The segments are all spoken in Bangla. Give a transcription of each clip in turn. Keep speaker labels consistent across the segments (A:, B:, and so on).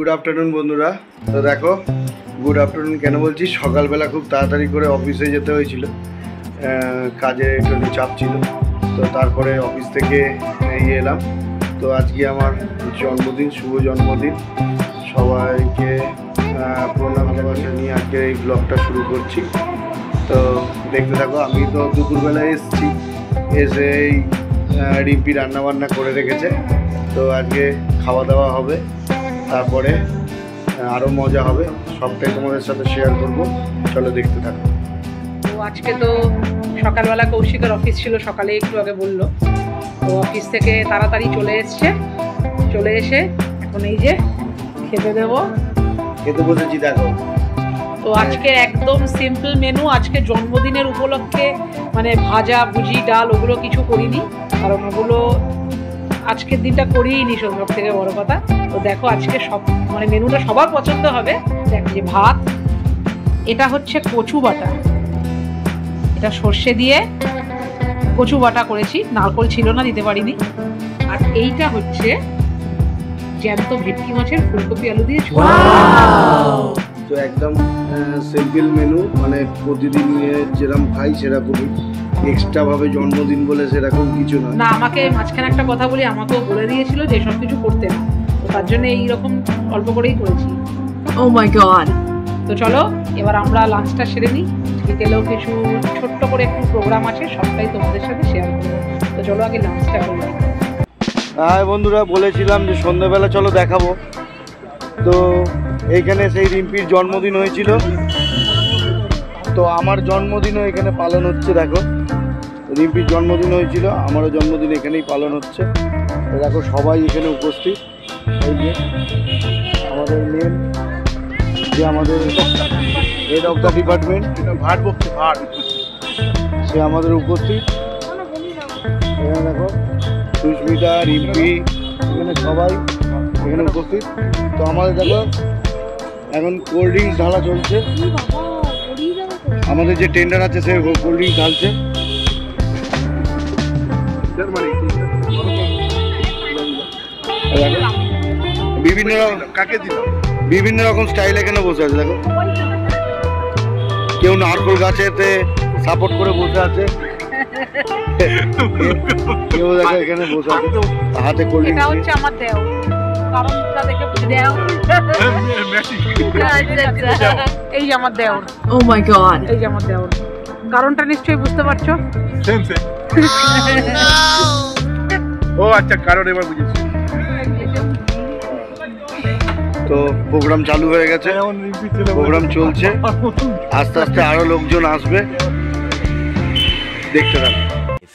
A: গুড আফটারনুন বন্ধুরা। তো দেখো, গুড আফটারনুন কেন বলছি, সকালবেলা খুব তাড়াতাড়ি করে অফিসে যেতে হয়েছিল, কাজে একটু চাপ ছিল। তো তারপরে অফিস থেকে এলাম। তো আজকে আমার জন্মদিন, শুভ জন্মদিন। সবাইকে প্রণাম ভালোবাসা নিয়ে আজকে এই ব্লগটা শুরু করছি। তো দেখতে থাকো। আমি তো দুপুরবেলায় এসেছি, এসে এই রিম্পি রান্নাবান্না করে রেখেছে। তো আজকে খাওয়া দাওয়া হবে, তারপরে আরও মজা হবে, সবটাই তোমাদের সাথে শেয়ার করব। চলো দেখতে থাকো।
B: তো আজকে তো সকালবেলা কৌশিকের অফিস ছিল, সকালে একটু আগে বললো। তো অফিস থেকে তাড়াতাড়ি চলে এসছে, চলে এসে এখন এই যে খেতে দেবো,
A: খেতে বসেছি। দেখো,
B: তো আজকে একদম সিম্পল মেনু। আজকে জন্মদিনের উপলক্ষে মানে ভাজা ভুজি ডাল ওগুলো কিছু করিনি, কারণ ওগুলো আজকের দিনটা করিনি, সব থেকে বড় কথা। তো দেখো আজকে সব মানে মেনুটা সবার পছন্দ হবে। দেখ যে ভাত, এটা হচ্ছে কচু বাটা, এটা সর্ষে দিয়ে কচু বাটা করেছি, নারকোল ছিল না, দিতে পারিনি। আর এইটা হচ্ছে জ্যান্ত ভেটকি মাছের ফুলকপি আলু দিয়ে ঝোল।
A: তো একদম সিম্পল মেনু, মানে প্রতিদিন যেরকম খাই সেরকমই, এক্সট্রা ভাবে জন্মদিন বলে সেরকম কিছু নয়।
B: না, আমাকে মাঝখানে একটা কথা বলি, আমাকেও বলে দিয়েছিল যে সব কিছু করতে না, তো তার জন্য এইরকম অল্প করেই করেছি। ও মাই গড। তো চলো এবার আমরা লাঞ্চটা সেরে নিই। বিকেলেও কিছু ছোট্ট করে একটু প্রোগ্রাম আছে, সবটাই তোমাদের সাথে শেয়ার করবো। তো চলো আগে লাঞ্চটা করি।
A: হ্যাঁ বন্ধুরা, বলেছিলাম যে সন্ধ্যাবেলা চলো দেখাবো। তো এইখানে সেই রিম্পির জন্মদিন হয়েছিল, তো আমার জন্মদিনও এখানে পালন হচ্ছে। দেখো, রিম্পির জন্মদিন হয়েছিল, আমারও জন্মদিন এখানেই পালন হচ্ছে। দেখো সবাই এখানে উপস্থিত। এই যে আমাদের মেন, যে আমাদের হেড অফ দ্য ডিপার্টমেন্ট, সে আমাদের উপস্থিত। এখানে দেখো সুস্মিতা, রিম্পি, এখানে সবাই এখানে উপস্থিত। তো আমাদের দেখো এখন কোল্ড ড্রিঙ্কস ঢালা চলছে। আমাদের যে টেন্ডার আছে সে কোল্ড ড্রিঙ্কস ঢালছে। বিভিন্ন রকম স্টাইল এখানে বসে আছে। দেখো কেউ নারকোল গাছেতে সাপোর্ট করে বসে আছে, কেউ দেখো এখানে বসে আছে হাতে কোল্ড ড্রিঙ্কস।
B: এটা হচ্ছে আমার দেও, কারণটা দেখে দেও। এই যে আমার দেওর। ও মাই গড, এই যে আমার দেওর। কারণটা নিশ্চয়ই বুঝতে পারছো।
A: ও আচ্ছা, কারণ এবার বুঝেছি। তো প্রোগ্রাম চালু হয়ে গেছে, প্রোগ্রাম চলছে, আস্তে আস্তে আরো লোকজন আসবে, দেখতে থাকো।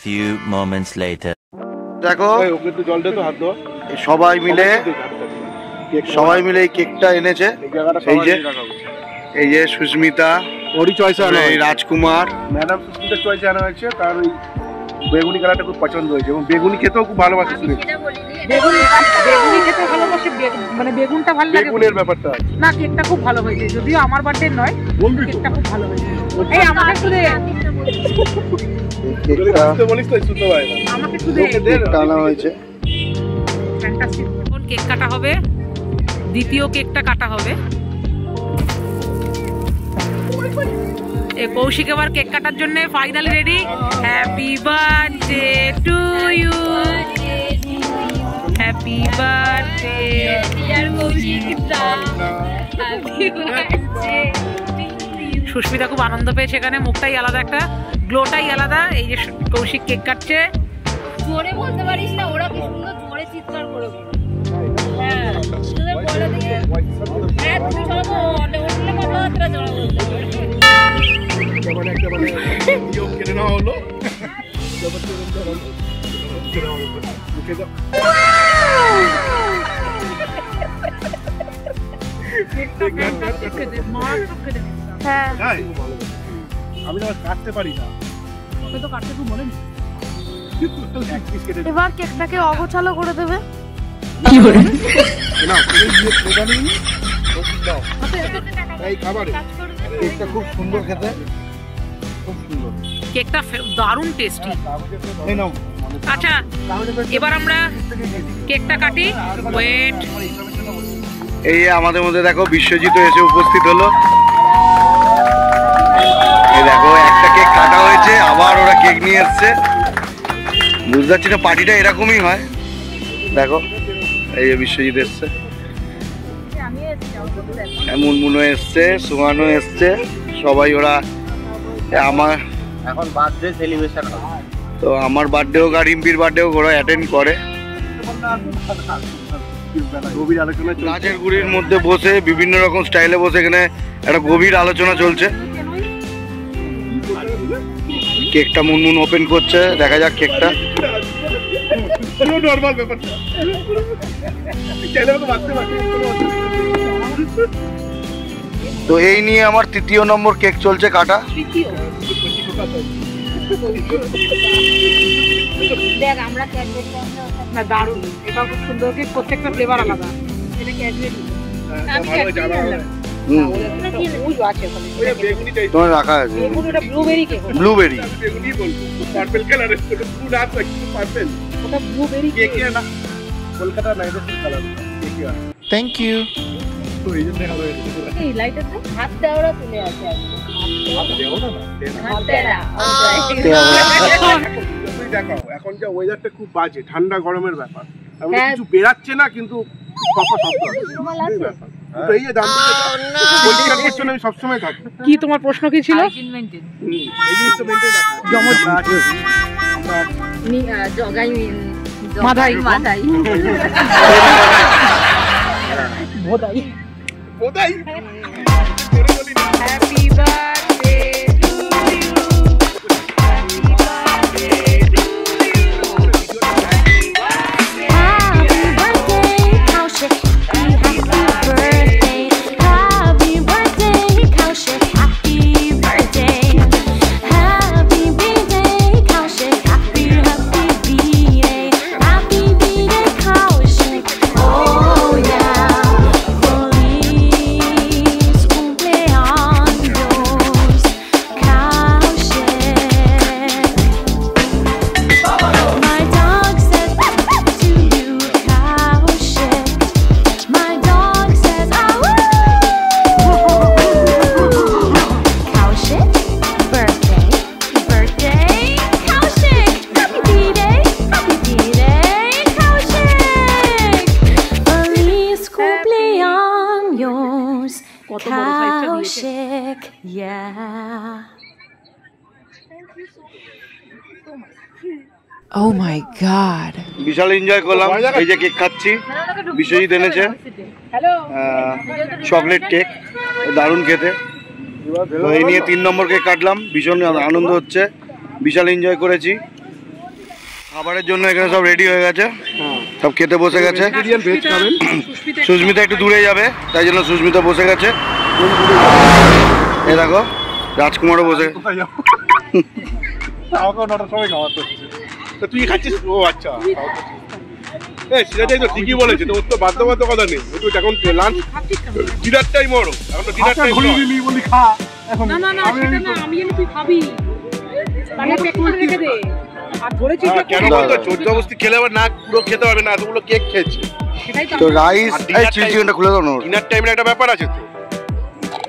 C: few moments later
A: দেখো সবাই মিলে এই কেকটা এনেছে। এই যে সুস্মিতা, রাজকুমার,
D: ম্যাডাম সুস্মিতার চয়েসে আনা হয়েছে, কারণ ওই বেগুনি কালারটা খুব পছন্দ হয়েছে এবং বেগুনি খেতেও খুব ভালোবাসে।
B: বেগুনি খেতে ভালোবাসে, মানে বেগুনটা ভালো লাগে।
D: বেগুনের ব্যাপারটা আছে
B: না, কেকটা খুব ভালো হয়েছে, যদিও আমার বার্থডে নয়, কেকটা খুব ভালো হয়েছে। এই আমাকে একটু দে,
D: বলিস তো শুনতে পাই না,
B: আমাকে একটু দে।
A: কেকটা আনা হয়েছে।
B: ফ্যান্টাস্টিক। এখন কেক কাটা হবে, দ্বিতীয় কেকটা কাটা হবে। কৌশিক এবার কেক কাটার জন্য finally ready. Happy birthday to you, happy birthday Sushmita খুব আনন্দ পেয়েছে, এখানে মুখটাই আলাদা, একটা গ্লোটাই আলাদা। এই যে কৌশিক কেক কাটছে।
E: জোরে বলতে পারিস না, ওরা কি সুন্দর জোরে চিৎকার করে বলে। হ্যাঁ, তোদের বলে দিয়ে হ্যাঁ তুমি চলো তো, অনেক কথাবার্তা জোরে বলতে
D: কেটে নেওয়া হলো। আমি না কাটতে পারি না,
B: তো কাটতে খুব বলেন।
E: এবার কেকটাকে অগোছালো করে দেবে।
A: কেকটা খুব সুন্দর খেতে, খুব সুন্দর।
B: কেকটা দারুণ টেস্টি। আচ্ছা, এবার আমরা কেকটা কাটি। ওয়েট,
A: এই আমাদের মধ্যে দেখো বিশ্বজিৎ এসে উপস্থিত হলো। এই দেখো একটা কেক কাটা হয়েছে, আবার ওরা কেক নিয়ে এসছে। বুঝতে পারছি না পার্টিটা এরকমই হয়। দেখো এই যে বিশ্বজিৎ এসছে, মুনমুনও এসছে, সুহানও এসছে, সবাই ওরা। আমার
F: এখন বার্থডে সেলিব্রেশন হবে,
A: তো আমার বার্থডেও আর রিম্পির বার্থডেও ওরা অ্যাটেন্ড করে।
D: গভীর আলোচনা
A: গাছের গুড়ির মধ্যে বসে বিভিন্ন রকম স্টাইলে বসে এখানে একটা গভীর আলোচনা চলছে। কেকটা মুনমুন ওপেন করছে, দেখা যাক কেকটা।
D: নর্মাল ব্যাপার, চাইলে আমাকে বাঁচতে পারছি।
A: তো এই নিয়ে আমার 3য় নম্বর কেক চলছে কাটা।
E: দেখ আমরা ক্যাডবেরি
B: না দারুণ, এটা খুব সুন্দর কেক, প্রত্যেকটা ফ্লেভার আলাদা। এটা ক্যাডবেরি ওই আছে ওখানে,
D: বেগুনি টাইপ,
A: তোমার রাখা আছে
B: ওটা ব্লুবেরি কেক,
A: ব্লুবেরি।
D: বেগুনি বলবো, পার্পল কালারের ফুড আর পার্পল
B: ওটা ব্লুবেরি
D: কেক না, Kolkata night Riders colour cake.
C: Thank you.
D: তো এই জন্য হবে
E: এই লাইটারটা হাত দেওয়া তুলে আছে হাত দেওয়া
D: তুই দেখো এখন যে ওয়েদারটা খুব বাজে, ঠান্ডা গরমের ব্যাপার, এমন
E: হ্যাঁ।
D: কিছু বেরাচ্ছে না কিন্তু শব্দ আছে, এই ব্যাপার। তো এই যে দাম পরিষ্কার পরিচ্ছন্ন আমি সবসময় থাকি।
B: কি তোমার প্রশ্ন কি ছিল?
D: এই জিনিসটা মেনটেন রাখা
E: জগাই
B: মাথায়
E: মাথায়
B: ভোদাই।
D: বোধাই
B: happy birthday to you, happy birthday to you,
G: Happy birthday, Kaushik. Happy birthday. Happy birthday, Kaushik. Happy birthday. Happy birthday, Kaushik. Happy birthday. Happy birthday, Kaushik. Oh yeah. Feliz cumpleaños, Kaushik. My dog says to you, Kaushik. My dog says, "Ah woo!" Kaushik, birthday, birthday, Kaushik. Happy B-day, Kaushik. Feliz cumpleaños,
B: কত বড় সাইজটা দিয়েছে।
G: Kaushik. Yeah.
H: Oh my god.
A: বিশাল এনজয় করলাম। এই যে কেক খাচ্ছি, বিশ্বজিৎ এনেছে
B: হ্যালো,
A: চকলেট কেক, দারুণ খেতে। তো এই নিয়ে 3 নম্বর কেক কাটলাম, ভীষণ আনন্দ হচ্ছে, বিশাল এনজয় করেছি। খাবারের জন্য এখানে সব রেডি হয়ে গেছে, সব খেতে বসে গেছে।
D: ভেজ খাবেন?
A: সুস্মিতা একটু দূরে যাবে, তাই জন্য সুস্মিতা বসে গেছে। এ দেখো রাজকুমারও বসে।
D: কোথায় যাবো? আমাকেও 9টার সময় খাওয়াতে হচ্ছে। তো তুই খাচ্ছিস? ও আচ্ছা, সেটাই তো ঠিকই বলেছে, তো ওর তো বাধ্যবাধকতা নেই। ও তো এখন লাঞ্চ ডিনার টাইম, ওর এখন তো ডিনার টাইম বলি খা।
B: না না না সেটা না, আমি জানি তুই খাবি, তাহলে পেক করে রেখে দে। আর ধরেছি
D: কেন বলতো 14 অবস্থি খেলে আবার না পুরো খেতে পারবে না, এতগুলো কেক খেয়েছে।
B: সেটাই
A: তো রাইস, এই চিকেনটা খুলে দাও না।
D: ডিনার টাইমের একটা ব্যাপার আছে তো,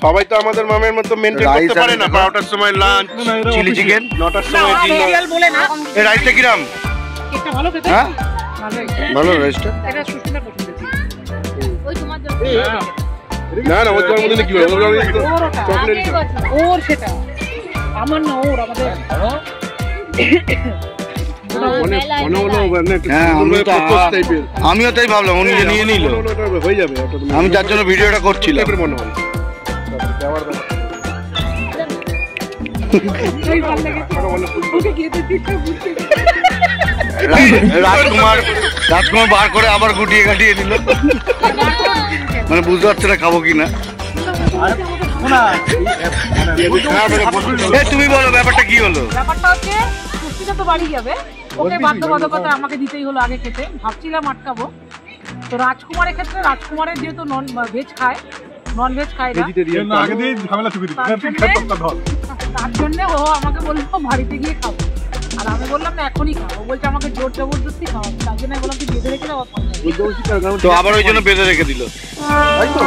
D: সবাই তো আমাদের মামের মতো মেনটেন
A: Rice
D: করতে পারে না।
A: আছে।
D: 12টার সময় লাঞ্চ,
A: চিলি চিকেন,
D: 9টার সময় ডিনার।
B: সিরিয়াল বলে না,
A: এই রাইসটা কিরাম?
B: কেকটা ভালো খেতে।
A: হ্যাঁ
B: ভালোই।
A: ভালো রাইসটা।
B: এটা সুস্মিতা পছন্দের ছিল।
E: ওই তোমার জন্য
D: না না, ওর তোমার মধ্যে কি হবে?
B: ওর ওটা,
D: চকলেট
B: ওর সেটা, আমার না ওর, আমাদের।
A: হ্যাঁ, আমিও তাই ভাবলাম, ও নিজে নিয়ে নিল।
D: হয়ে যাবে,
A: আমি যার জন্য ভিডিওটা করছিলাম।
D: মনে হয়
B: ওই ভালো লেগেছে। ওকে খেতে দিতে বুঝতে।
A: রাজকুমার বার করে আবার গুটিয়ে গাটিয়ে নিল, মানে বুঝতে পারছে না খাবো কিনা। তুমি বলো ব্যাপারটা কি হলো?
B: ব্যাপারটা হচ্ছে সুস্মিতা তো বাড়ি যাবে, ওকে বাধ্যবাধকতা আমাকে দিতেই হলো আগে খেতে। ভাবছিলাম আটকাবো, তো রাজকুমারের ক্ষেত্রে রাজকুমারের যেহেতু নন ভেজ খায়, নন ভেজ খায় না, তার জন্য ও আমাকে বললো বাড়িতে গিয়ে খাবো। আর আমি বললাম না এখনই খাবো, বলছে আমাকে জোর জবরদস্তি খাওয়াবে, তার জন্য আমি বললাম তুই বেঁধে রেখে দাও।
A: তো আবার ওই জন্য বেঁধে রেখে দিল।
D: তাই তো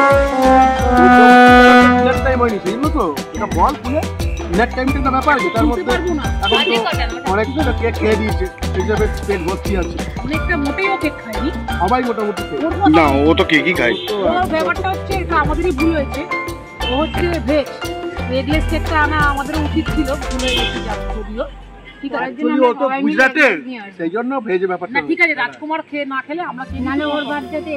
D: ডিনার টাইম হয়নি সেই জন্য তো এটা বল খুলে ডিনার টাইমটা একটা ব্যাপার যেটার মধ্যে এখন তো অনেক কেক খেয়ে দিয়েছে সেই হিসাবে পেট ভর্তি আছে
B: অনেকটা মোটেও কেক খাইনি
D: সবাই মোটামুটি খেয়ে।
B: ওর মতো-
A: না ও তো কেকই খায়।
B: ওর ব্যাপারটা হচ্ছে এটা আমাদেরই ভুল হয়েছে, ও হচ্ছে ভেজ, রেডিয়াস কেকটা আনা আমাদের উচিত ছিল, ভুল হয়ে গেছে যদিও। ঠিক আছে
D: Actually ও তো গুজরাটের সেই জন্য ভেজ ব্যাপারটা
B: না ঠিক আছে, রাজকুমার খেয়ে না খেলে আমরা খেয়ে নিই।
E: ওর বার্থডেতে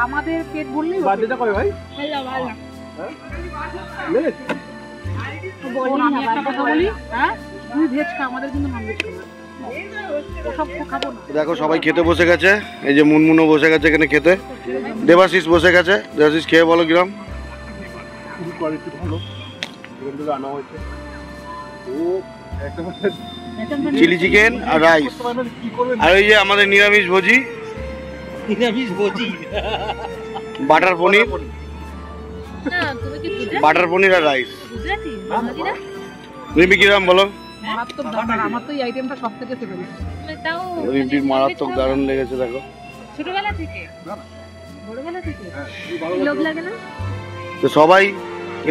B: আমাদের পেট ভরলেই
D: বার্থডেটা করে ভাই
E: ভালো ভালো
D: বুঝেছিস?
B: আমি একটা কথা বলি, হ্যাঁ তুই ভেজ খা, আমাদের কিন্তু নন ভেজ খাবো, ওসব খাবো না।
A: দেখো সবাই খেতে বসে গেছে, এই যে মুনমুনও বসে গেছে এখানে খেতে, দেবাশিস বসে গেছে। দেবাশিস খেয়ে বলো কিরম?
D: খুবই কোয়ালিটি ভালো এখান থেকে আনা হয়েছে। ও একটা
A: চিলি চিকেন আর রাইস,
D: কি করবে
A: আর ওই যে আমাদের নিরামিষ ভোজি বাটার পনির,
E: না তুমি কি
A: বাটার পনির আর রাইস।
E: গুজরাটি বাঙালি না
A: রিমি কিরম বলো?
B: মারাত্মক ব্যাপার, আমার তো এই আইটেমটা সব থেকে ফেভারিট।
E: তাও
A: রিম্পির মারাত্মক দারুণ লেগেছে দেখো।
E: ছোটবেলা থেকে বড়বেলা থেকে লোভ লাগে না?
A: তো সবাই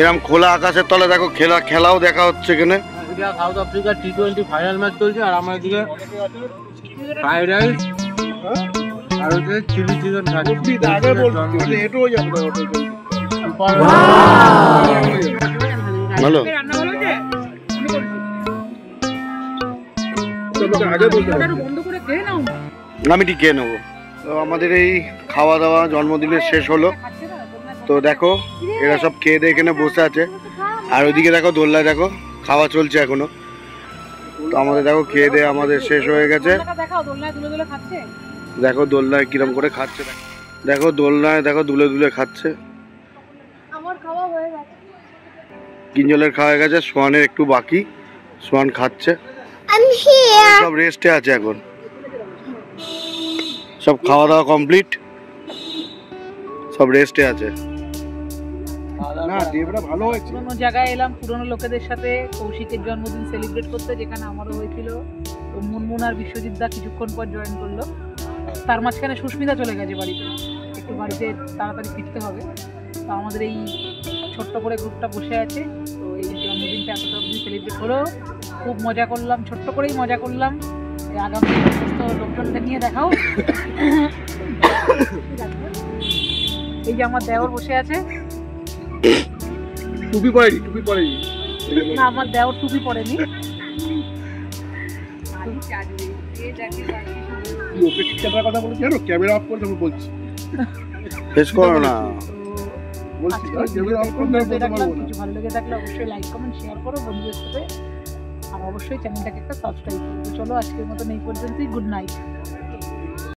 A: এরম খোলা আকাশের তলে দেখো খেলাও দেখা হচ্ছে এখানে।
F: সাউথ আফ্রিকার টি20 ফাইনাল ম্যাচ চলছে আর আমার এদিকে ফ্রাইড রাইস আর হচ্ছে চিলি চিকেন খাচ্ছি।
D: আগে বলছি এটাও যাবে না ওটা
A: ভালো
B: রান্না ভালো হয়েছে?
D: আগে বলতে
B: ওটা একটু বন্ধ করে খেয়ে নাও।
A: আমি ঠিক খেয়ে নেবো। তো আমাদের এই খাওয়া দাওয়া জন্মদিনের শেষ হলো। তো দেখো এরা সব খেয়ে দিয়ে এখানে বসে আছে, আর ওইদিকে দেখো দোলনায় দেখো খাওয়া চলছে এখনো। তো আমাদের দেখো খেয়ে দিয়ে আমাদের শেষ হয়ে গেছে।
B: দেখাও দোলনায় দুলে দুলে খাচ্ছে।
A: দেখো দোলনায় কিরম করে খাচ্ছে, দেখো দোলনায় দেখো দুলে দুলে খাচ্ছে।
E: আমার খাওয়া হয়ে গেছে।
A: কিঞ্জলের খাওয়া হয়ে গেছে, সোয়ানের একটু বাকি, সোয়ান খাচ্ছে। সব রেস্টে আছে এখন, সব খাওয়া দাওয়া কমপ্লিট, সব রেস্টে আছে।
D: না দেবটা ভালো হয়েছে।
B: পুরোনো জায়গায় এলাম পুরোনো লোকেদের সাথে কৌশিকের জন্মদিন সেলিব্রেট করতে, যেখানে আমারও হয়েছিল। তো মুনমুন আর বিশ্বজিৎ দা কিছুক্ষণ পর জয়েন করলো, তার মাঝখানে সুস্মিতা চলে গেছে বাড়িতে, একটু বাড়িতে তাড়াতাড়ি ফিরতে হবে। তো আমাদের এই ছোট্ট করে গ্রুপটা বসে আছে। তো এই জন্মদিনটা এতটা অবধি সেলিব্রেট হলো, খুব মজা করলাম, ছোট্ট করেই মজা করলাম। আগামী সমস্ত লোকজনদের নিয়ে দেখাও। এই যে আমার দেওর বসে আছে,
D: টুপি পরেনি
B: না আমার দেওর টুপি পরেনি।
D: ওকে ক্যামেরার কথা বলছি জানো, ক্যামেরা অফ করে আমি বলছি
A: ফেস করো না।
D: বলছি
B: আজকের
D: ক্যামেরা অফ করে
B: ভিডিওটা
D: বলতে পারবো না।
B: কিছু ভালো লেগে থাকলে অবশ্যই লাইক কমেন্ট শেয়ার করো বন্ধুদের সাথে, আর অবশ্যই চ্যানেলটাকে একটা সাবস্ক্রাইব করো। চলো আজকের মতন এই পর্যন্তই, গুড নাইট।